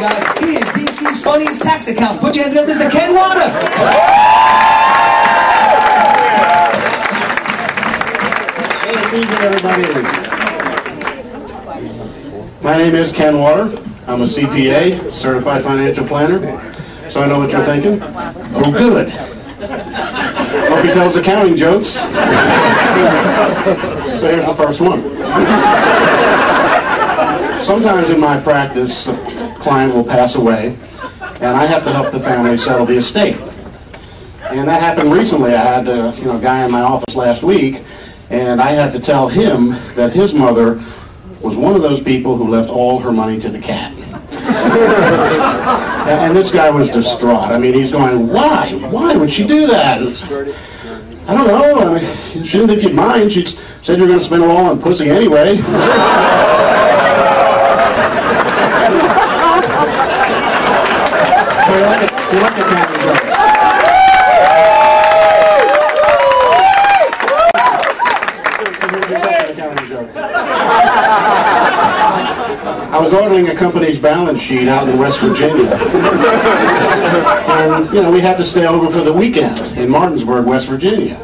guy. He is DC's funniest tax accountant. Put your hands up, Mr. Ken Water. Good evening, everybody. My name is Ken Water. I'm a CPA, Certified Financial Planner. So I know what you're thinking. Oh, good. Hope he tells accounting jokes. So here's the first one. Sometimes in my practice, a client will pass away, and I have to help the family settle the estate. And that happened recently. I had a guy in my office last week, and I had to tell him that his mother was one of those people who left all her money to the cat. And this guy was distraught. I mean, he's going, why? Why would she do that? And I don't know. I mean, she didn't think you'd mind. She said you were going to spend it all on pussy anyway. So you like the cat joke. I was auditing a company's balance sheet out in West Virginia. And, we had to stay over for the weekend in Martinsburg, West Virginia.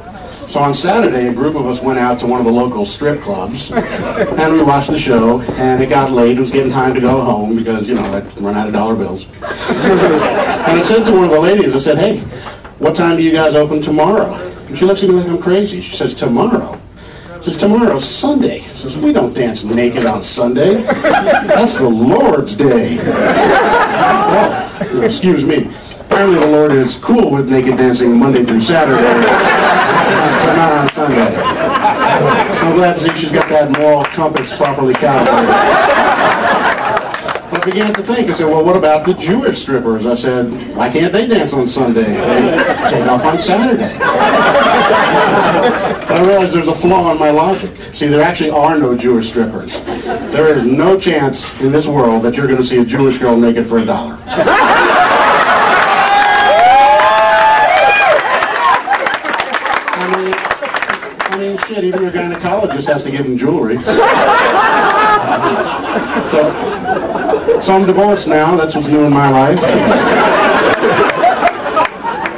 So on Saturday, a group of us went out to one of the local strip clubs, and we watched the show, and it got late. It was getting time to go home because, I'd run out of dollar bills. And I said to one of the ladies, I said, hey, what time do you guys open tomorrow? And she looks at me like I'm crazy. She says, tomorrow? She says, tomorrow's Sunday. She says, we don't dance naked on Sunday. That's the Lord's Day. Well, excuse me. Apparently the Lord is cool with naked dancing Monday through Saturday, but not on Sunday. I'm glad to see she's got that moral compass properly calibrated. I began to think, I said, well, what about the Jewish strippers? I said, why can't they dance on Sunday? They take off on Saturday. But I realized there's a flaw in my logic. See, there actually are no Jewish strippers. There is no chance in this world that you're going to see a Jewish girl naked for $1. I mean, shit, even their gynecologist has to give them jewelry. So I'm divorced now. That's what's new in my life.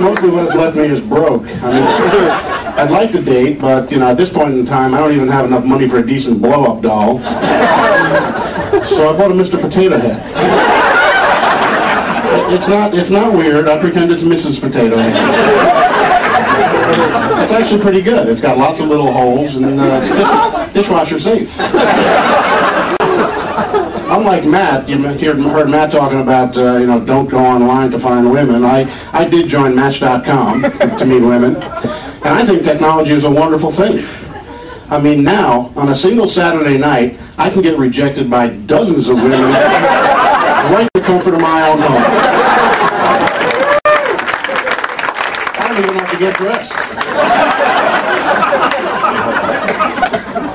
Mostly what has left me is broke. I mean, I'd like to date, but, at this point in time, I don't even have enough money for a decent blow-up doll. So I bought a Mr. Potato Head. It's not weird. I pretend it's Mrs. Potato Head. It's actually pretty good. It's got lots of little holes, and it's dishwasher safe. Unlike Matt, you heard Matt talking about, don't go online to find women. I did join Match.com to meet women, and I think technology is a wonderful thing. I mean, now, on a single Saturday night, I can get rejected by dozens of women right in the comfort of my own home. I don't even have to get dressed.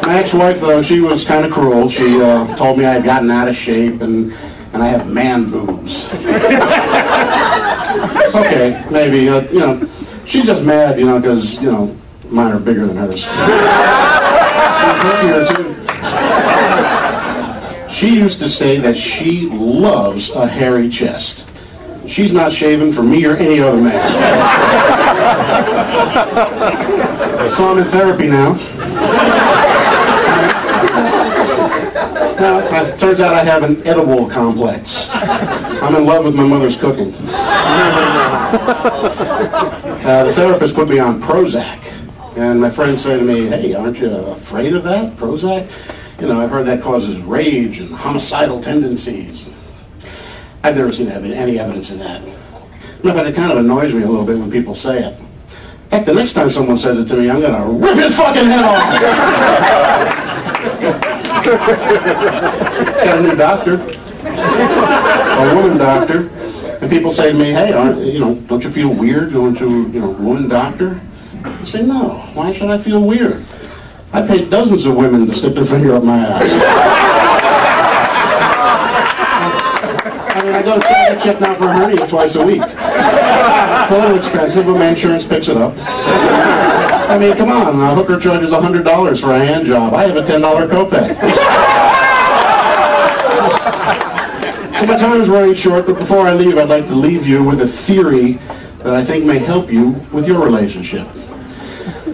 My ex-wife, though, she was kind of cruel. She told me I had gotten out of shape and I have man boobs. Okay, maybe, she's just mad, because, mine are bigger than hers. She used to say that she loves a hairy chest. She's not shaven for me or any other man. So I'm in therapy now. Now, it turns out I have an edible complex. I'm in love with my mother's cooking. The therapist put me on Prozac. And my friend said to me, hey, aren't you afraid of that, Prozac? I've heard that causes rage and homicidal tendencies. I've never seen any evidence of that. But it kind of annoys me a little bit when people say it. In fact, the next time someone says it to me, I'm going to rip his fucking head off. Got a new doctor, a woman doctor, and people say to me, hey, don't you feel weird going to a woman doctor? I say, no. Why should I feel weird? I paid dozens of women to stick their finger up my ass. I go check now for a hernia twice a week. It's a little expensive, but my insurance picks it up. I mean, come on, a hooker charges $100 for a hand job. I have a $10 copay. So So my time is running short, but before I leave, I'd like to leave you with a theory that I think may help you with your relationship.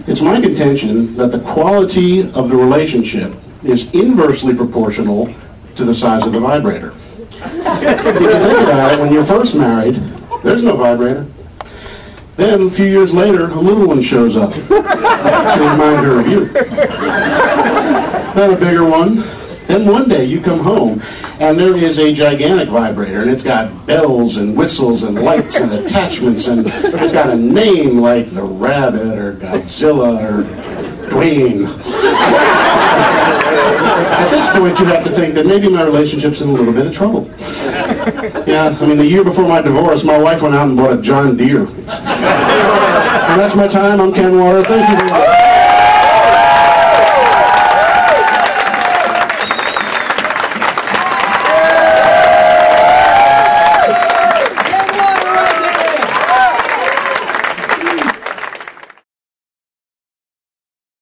It's my contention that the quality of the relationship is inversely proportional to the size of the vibrator. If you think about it, when you're first married, there's no vibrator. Then, a few years later, a little one shows up to remind her of you. Then a bigger one. Then one day you come home and there is a gigantic vibrator, and it's got bells and whistles and lights and attachments, and it's got a name like the Rabbit or Godzilla or Dwayne. At this point, you have to think that maybe my relationship's in a little bit of trouble. Yeah, I mean, the year before my divorce, my wife went out and bought a John Deere. And that's my time. I'm Ken Water. Thank you very much.